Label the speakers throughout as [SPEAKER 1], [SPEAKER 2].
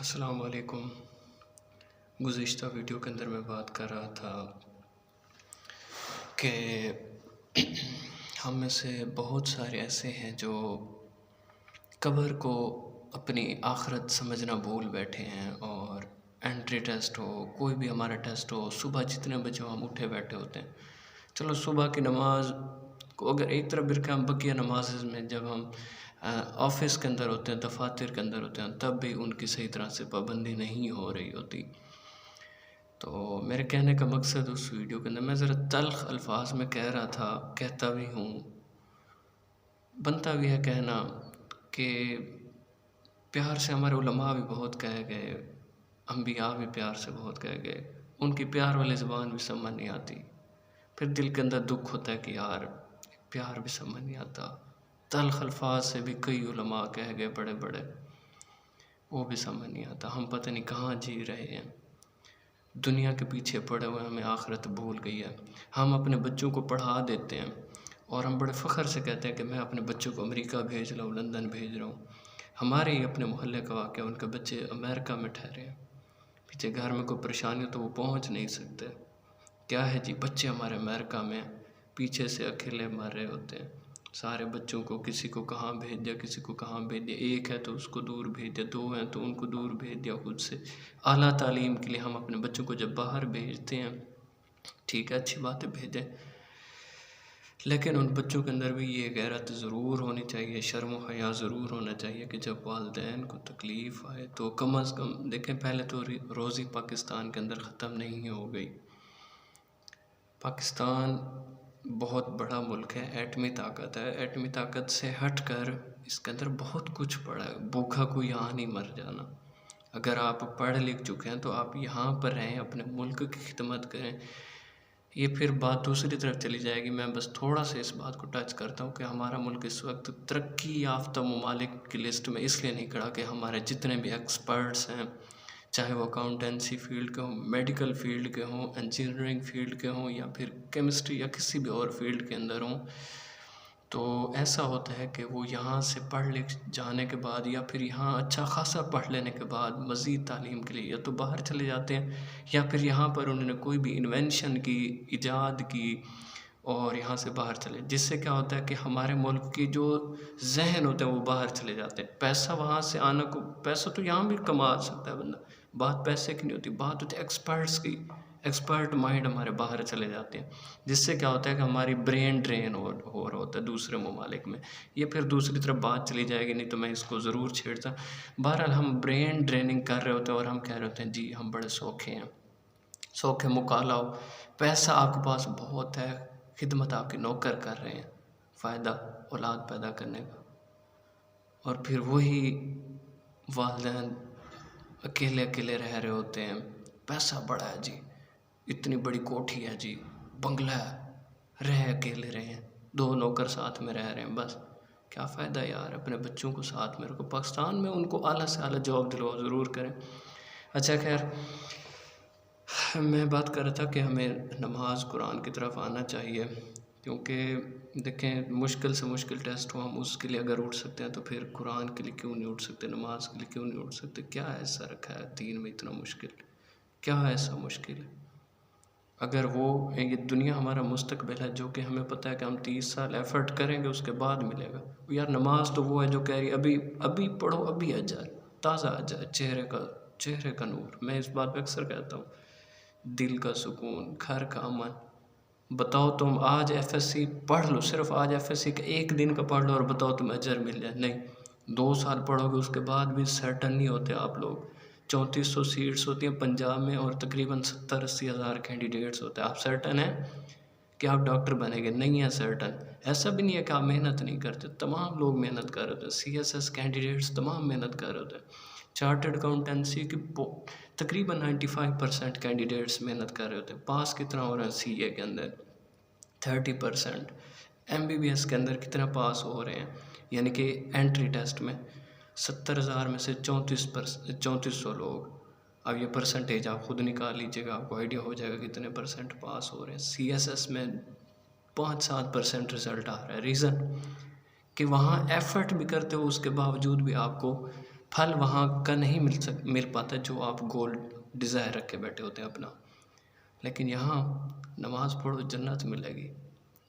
[SPEAKER 1] अस्सलाम वालेकुम। गुज़िश्ता वीडियो के अंदर मैं बात कर रहा था कि हम में से बहुत सारे ऐसे हैं जो कब्र को अपनी आखिरत समझना भूल बैठे हैं। और एंट्री टेस्ट हो, कोई भी हमारा टेस्ट हो, सुबह जितने बजे हो हम उठे बैठे होते हैं। चलो सुबह की नमाज को अगर एक तरफ रखें, हम बकिया नमाज में जब हम ऑफिस के अंदर होते हैं, दफातर के अंदर होते हैं, तब भी उनकी सही तरह से पाबंदी नहीं हो रही होती। तो मेरे कहने का मकसद उस वीडियो के अंदर मैं ज़रा तल्ख़ अल्फाज में कह रहा था, कहता भी हूँ, बनता भी है कहना कि प्यार से हमारे उलमा भी बहुत कह गए, अम्बिया भी प्यार से बहुत कह गए, उनकी प्यार वाली ज़बान भी समझ नहीं आती। फिर दिल के अंदर दुख होता है कि यार प्यार भी समझ नहीं आता। तल्ख़ अल्फाज से भी कई उलमा कह गए बड़े बड़े, वो भी समझ नहीं आता। हम पता नहीं कहाँ जी रहे हैं, दुनिया के पीछे पड़े हुए, हमें आखिरत भूल गई है। हम अपने बच्चों को पढ़ा देते हैं और हम बड़े फ़ख्र से कहते हैं कि मैं अपने बच्चों को अमेरिका भेज रहा हूँ, लंदन भेज रहा हूँ। हमारे ही अपने मोहल्ले का वाक़या, उनके बच्चे अमेरिका में ठहरे हैं, पीछे घर में कोई परेशानी हो तो वो पहुँच नहीं सकते। क्या है जी, बच्चे हमारे अमेरिका में, पीछे से अकेले मर रहे होते हैं। सारे बच्चों को किसी को कहाँ भेज दिया, किसी को कहाँ भेज दिया, एक है तो उसको दूर भेज दिया, दो हैं तो उनको दूर भेज दिया खुद से। आला तालीम के लिए हम अपने बच्चों को जब बाहर भेजते हैं, ठीक है, अच्छी बात है, भेजें, लेकिन उन बच्चों के अंदर भी ये गैरत ज़रूर होनी चाहिए, शर्म व हया ज़रूर होना चाहिए कि जब वालिदैन को तकलीफ़ आए तो कम अज़ कम देखें। पहले तो रोज़ी पाकिस्तान के अंदर ख़त्म नहीं हो गई। पाकिस्तान बहुत बड़ा मुल्क है, एटमी ताकत है, एटमी ताकत से हट कर इसके अंदर बहुत कुछ पड़ा है। भूखा कोई यहाँ नहीं मर जाना। अगर आप पढ़ लिख चुके हैं तो आप यहाँ पर रहें, अपने मुल्क की खिदमत करें। ये फिर बात दूसरी तरफ चली जाएगी। मैं बस थोड़ा सा इस बात को टच करता हूँ कि हमारा मुल्क इस वक्त तरक्की याफ्ता ममालिक की लिस्ट में इसलिए नहीं खड़ा कि हमारे जितने भी एक्सपर्ट्स हैं, चाहे वो अकाउंटेंसी फील्ड के हों, मेडिकल फील्ड के हों, इंजीनियरिंग फील्ड के हों, या फिर केमिस्ट्री या किसी भी और फील्ड के अंदर हों, तो ऐसा होता है कि वो यहाँ से पढ़ लिख जाने के बाद या फिर यहाँ अच्छा खासा पढ़ लेने के बाद मज़ीद तालीम के लिए या तो बाहर चले जाते हैं, या फिर यहाँ पर उन्होंने कोई भी इन्वेंशन की, ईजाद की और यहाँ से बाहर चले। जिससे क्या होता है कि हमारे मुल्क की जो जहन होते हैं वो बाहर चले जाते हैं। पैसा वहाँ से आना को, पैसा तो यहाँ भी कमा सकता है बंदा, बात पैसे की नहीं होती, बात होती है एक्सपर्ट्स की। एक्सपर्ट माइंड हमारे बाहर चले जाते हैं, जिससे क्या होता है कि हमारी ब्रेन ड्रेन हो रहा होता है दूसरे ममालिक में। ये फिर दूसरी तरफ बात चली जाएगी, नहीं तो मैं इसको ज़रूर छेड़ता। बहरहाल हम ब्रेन ड्रेनिंग कर रहे होते हैं और हम कह रहे होते हैं जी हम बड़े सौखे हैं, सौखे मुकाला हो, पैसा आपके पास बहुत है, खिदमत आपके नौकर कर रहे हैं, फ़ायदा औलाद पैदा करने का। और फिर वही वालिदैन अकेले अकेले रह रहे होते हैं। पैसा बड़ा है जी, इतनी बड़ी कोठी है जी, बंगला है, रह अकेले रहे हैं, दो नौकर साथ में रह रहे हैं, बस क्या फ़ायदा यार। अपने बच्चों को साथ में रखो, पाकिस्तान में उनको आला से आला जॉब दिलवाओ, ज़रूर करें। अच्छा खैर, मैं बात कर रहा था कि हमें नमाज कुरान की तरफ आना चाहिए, क्योंकि देखें मुश्किल से मुश्किल टेस्ट हो, हम उसके लिए अगर उठ सकते हैं तो फिर कुरान के लिए क्यों नहीं उठ सकते, नमाज के लिए क्यों नहीं उठ सकते। क्या ऐसा रखा है दीन में इतना मुश्किल, क्या ऐसा मुश्किल है। अगर वो ये दुनिया हमारा मुस्तकबिल है, जो कि हमें पता है कि हम 30 साल एफ़र्ट करेंगे उसके बाद मिलेगा। यार नमाज तो वो है जो कह रही अभी अभी पढ़ो, अभी आ जाए, ताज़ा आ जाए, चेहरे का नूर। मैं इस बात पर अक्सर कहता हूँ, दिल का सुकून, घर का अमन। बताओ तुम आज एफएससी पढ़ लो, सिर्फ आज एफएससी का एक दिन का पढ़ लो और बताओ तुम्हें अजर मिल जाए, नहीं। 2 साल पढ़ोगे उसके बाद भी सर्टन नहीं होते आप लोग। 3400 सीट्स होती हैं पंजाब में और तकरीबन 70-80 हज़ार कैंडिडेट्स होते हैं। आप सर्टन हैं कि आप डॉक्टर बनेंगे? नहीं है सर्टन। ऐसा भी नहीं है कि आप मेहनत नहीं करते, तमाम लोग मेहनत कर रहे होते हैं। सीएसएस कैंडिडेट्स तमाम मेहनत कर रहे होते हैं। चार्टर्ड अकाउंटेंसी की तकरीबन 95% कैंडिडेट्स मेहनत कर रहे होते हैं। पास कितना हो रहा है सीए के अंदर? 30%। एमबीबीएस के अंदर कितना पास हो रहे हैं, यानी कि एंट्री टेस्ट में 70,000 में से 3400 लोग। अब ये परसेंटेज आप खुद निकाल लीजिएगा, आपको आइडिया हो जाएगा कितने परसेंट पास हो रहे हैं। सीएसएस में 5-7% रिज़ल्ट आ रहा है। रीज़न कि वहाँ एफ़र्ट भी करते हो, उसके बावजूद भी आपको फल वहाँ का नहीं मिल पाता जो आप गोल डिज़ायर रख के बैठे होते हैं अपना। लेकिन यहाँ नमाज़ पढ़ो जन्नत मिलेगी।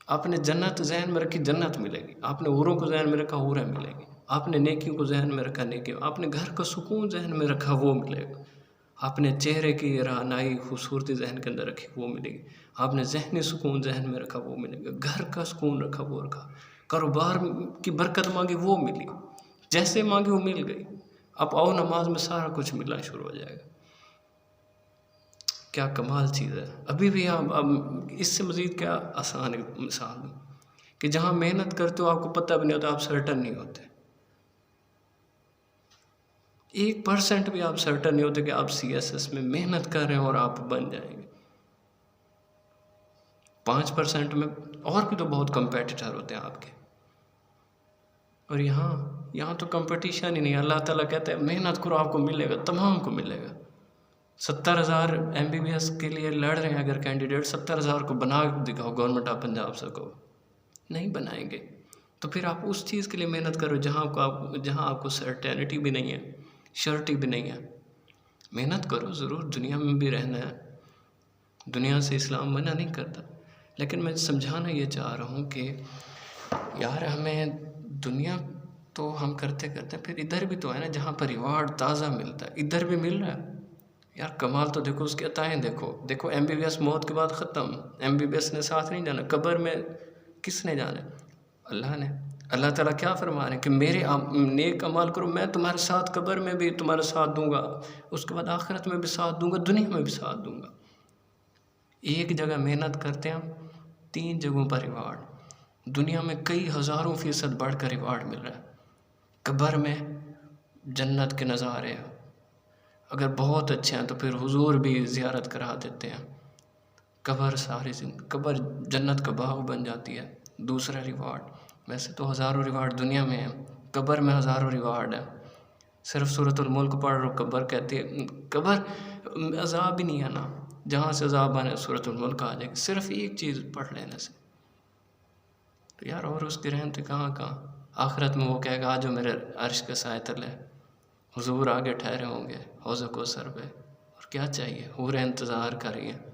[SPEAKER 1] आपने जन्नत ज़हन में रखी, जन्नत मिलेगी। आपने हूरों को ज़हन में रखा, हूरें मिलेगी। आपने नेकियों को ज़हन में रखा, नेकी। आपने घर का सुकून ज़हन में रखा, वो मिलेगा। आपने चेहरे की रानाई खूबसूरती ज़हन के अंदर रखी, वो मिलेगी। आपने ज़हनी सुकून ज़हन में रखा, वो मिलेगा। घर का सुकून रखा, वो रखा। कारोबार की बरकत मांगी, वो मिली। जैसे मांगी वो मिल गई। अब आओ नमाज में सारा कुछ मिलना शुरू हो जाएगा। क्या कमाल चीज़ है। अभी भी आप अब इससे मज़ीद क्या आसान मिसाल कि जहाँ मेहनत करते हो आपको पता भी नहीं होता, आप सर्टन नहीं होते। 1% भी आप सर्टन नहीं होते कि आप CSS में मेहनत कर रहे हैं और आप बन जाएंगे। 5% में और भी तो बहुत कंपेटिटर होते हैं आपके। और यहाँ तो कंपटीशन ही नहीं। अल्लाह ताला कहते हैं मेहनत करो, आपको मिलेगा, तमाम को मिलेगा। 70,000 MBBS के लिए लड़ रहे हैं अगर कैंडिडेट, 70,000 को बना दिखाओ गवर्नमेंट ऑफ पंजाब से, को नहीं बनाएंगे। तो फिर आप उस चीज़ के लिए मेहनत करो जहाँ आपको सर्टेनिटी भी नहीं है, श्योरिटी भी नहीं है। मेहनत करो ज़रूर, दुनिया में भी रहना है, दुनिया से इस्लाम मना नहीं करता। लेकिन मैं समझाना ये चाह रहा हूँ कि यार हमें दुनिया तो हम करते करते फिर इधर भी तो है ना जहाँ पर रिवार्ड ताज़ा मिलता है, इधर भी मिल रहा है। यार कमाल तो देखो उसके अताएँ, देखो MBBS मौत के बाद ख़त्म। MBBS ने साथ नहीं जाना, कब्र में किसने जाना? अल्लाह ने। अल्लाह ताला क्या फरमा रहे हैं कि मेरे नेक अमाल करो, मैं तुम्हारे साथ कब्र में भी तुम्हारा साथ दूंगा, उसके बाद आखिरत में भी साथ दूंगा, दुनिया में भी साथ दूंगा। एक जगह मेहनत करते हैं हम, 3 जगहों पर रिवार्ड। दुनिया में कई हज़ारों फीसद बढ़कर रिवार्ड मिल रहा है। कब्र में जन्नत के नज़ारे, अगर बहुत अच्छे हैं तो फिर हुजूर भी ज़ियारत करा देते हैं। कब्र जन्नत का बाग बन जाती है। दूसरा रिवार्ड, वैसे तो हज़ारों रिवार्ड दुनिया में है, कब्र में हज़ारों रिवार्ड है। सिर्फ सूरतुल मुल्क पढ़ लो, कब्र कहती है, कब्र अज़ाब ही नहीं है ना, जहाँ से अज़ाब आने सूरतुल मुल्क आ जाएगी सिर्फ एक चीज़ पढ़ लेने से। तो यार और उसकी रहमतें कहाँ। आखिरत में वो कहेगा आज मेरे अर्श के साए तले हुजूर आगे ठहरे होंगे हौज़ कौसर पे, और क्या चाहिए, हूरें इंतज़ार कर रही हैं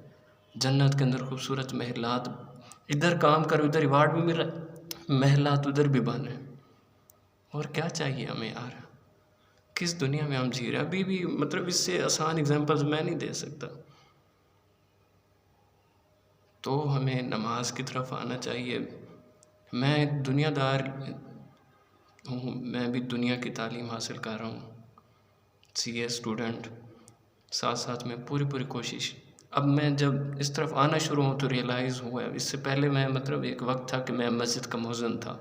[SPEAKER 1] जन्नत के अंदर खूबसूरत महलात। इधर काम करो, इधर रिवार्ड भी मिल रहा है, महलात उधर भी बन रहे हैं, और क्या चाहिए हमें यार। किस दुनिया में हम जी रहे हैं। अभी भी मतलब इससे आसान एग्जांपल्स मैं नहीं दे सकता। तो हमें नमाज की तरफ आना चाहिए। मैं दुनियादार हूँ, मैं भी दुनिया की तालीम हासिल कर रहा हूँ, CA स्टूडेंट, साथ साथ में पूरी कोशिश। अब मैं जब इस तरफ आना शुरू हूँ तो रियलाइज़ हुआ, इससे पहले मैं मतलब एक वक्त था कि मैं मस्जिद का मुअज़्ज़िन था,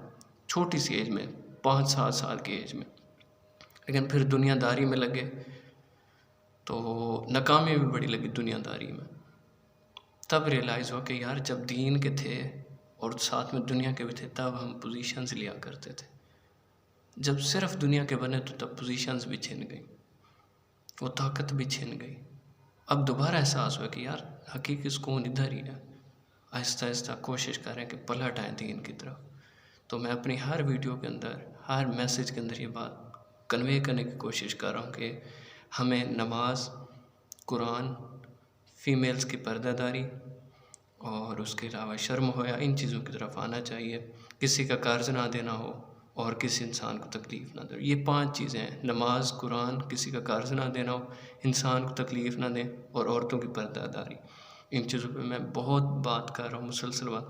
[SPEAKER 1] छोटी सी एज में, 5-7 साल की एज में। लेकिन फिर दुनियादारी में लगे तो नाकामी भी बड़ी लगी दुनियादारी में। तब रियलाइज़ हुआ कि यार जब दीन के थे और साथ में दुनिया के भी थे तब हम पोजीशंस लिया करते थे, जब सिर्फ दुनिया के बने तो तब पोजीशंस भी छिन गई, वो ताकत भी छिन गई। अब दोबारा एहसास हुआ कि यार हकीकी सुकून इधर ही है। आहिस्ता आहिस्ता कोशिश करें कि पलट आएँ दीन की तरफ। तो मैं अपनी हर वीडियो के अंदर, हर मैसेज के अंदर ये बात कन्वे करने की कोशिश कर रहा हूँ कि हमें नमाज, कुरान, फ़ीमेल्स की पर्दादारी और उसके अलावा शर्म होया, इन चीज़ों की तरफ आना चाहिए। किसी का कर्ज ना देना हो और किसी इंसान को तकलीफ़ ना दे, ये 5 चीज़ें हैं। नमाज, कुरान, किसी का कर्ज ना देना हो, इंसान को तकलीफ़ ना दें, और औरतों की पर्दादारी। इन चीज़ों पे मैं बहुत बात कर रहा हूँ, मुसलसल बात।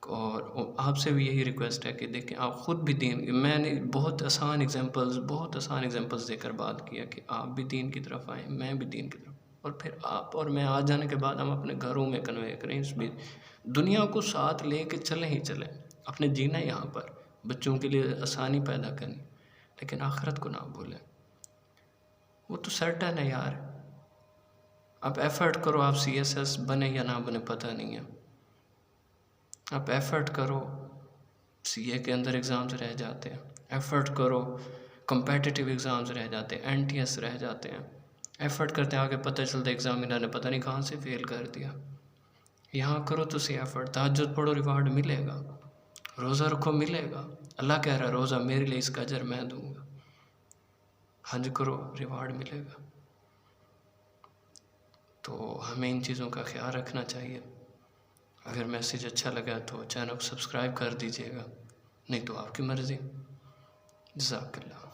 [SPEAKER 1] और आपसे भी यही रिक्वेस्ट है कि देखें आप ख़ुद भी दीन, मैंने बहुत आसान एग्जांपल्स देकर बात किया कि आप भी दीन की तरफ आएँ, मैं भी दीन की तरफ, और फिर आप और मैं आ जाने के बाद हम अपने घरों में कन्वे करें। इस बीच दुनिया को साथ ले कर चलें, अपने जीना यहाँ पर, बच्चों के लिए आसानी पैदा करनी, लेकिन आखिरत को ना भूलें। वो तो सर्टन है यार। आप एफ़र्ट करो, आप CSS बने या ना बने पता नहीं है, आप एफ़र्ट करो, CA के अंदर एग्ज़ाम्स रह जाते हैं, एफ़र्ट करो, कम्पेटिटिव एग्ज़ाम्स रह जाते हैं, NTS रह जाते हैं, एफ़र्ट करते आगे पता चलता है एग्ज़ामिनर ने पता नहीं कहाँ से फेल कर दिया। यहाँ करो तो सही एफ़र्ट, तहज्जुद पढ़ो, रिवार्ड मिलेगा, रोज़ा रखो, मिलेगा। अल्लाह कह रहा है रोज़ा मेरे लिए, इसका अजर मैं दूँगा। हज करो, रिवार्ड मिलेगा। तो हमें इन चीज़ों का ख्याल रखना चाहिए। अगर मैसेज अच्छा लगा तो चैनल को सब्सक्राइब कर दीजिएगा, नहीं तो आपकी मर्ज़ी। जज़ाकल्लाह।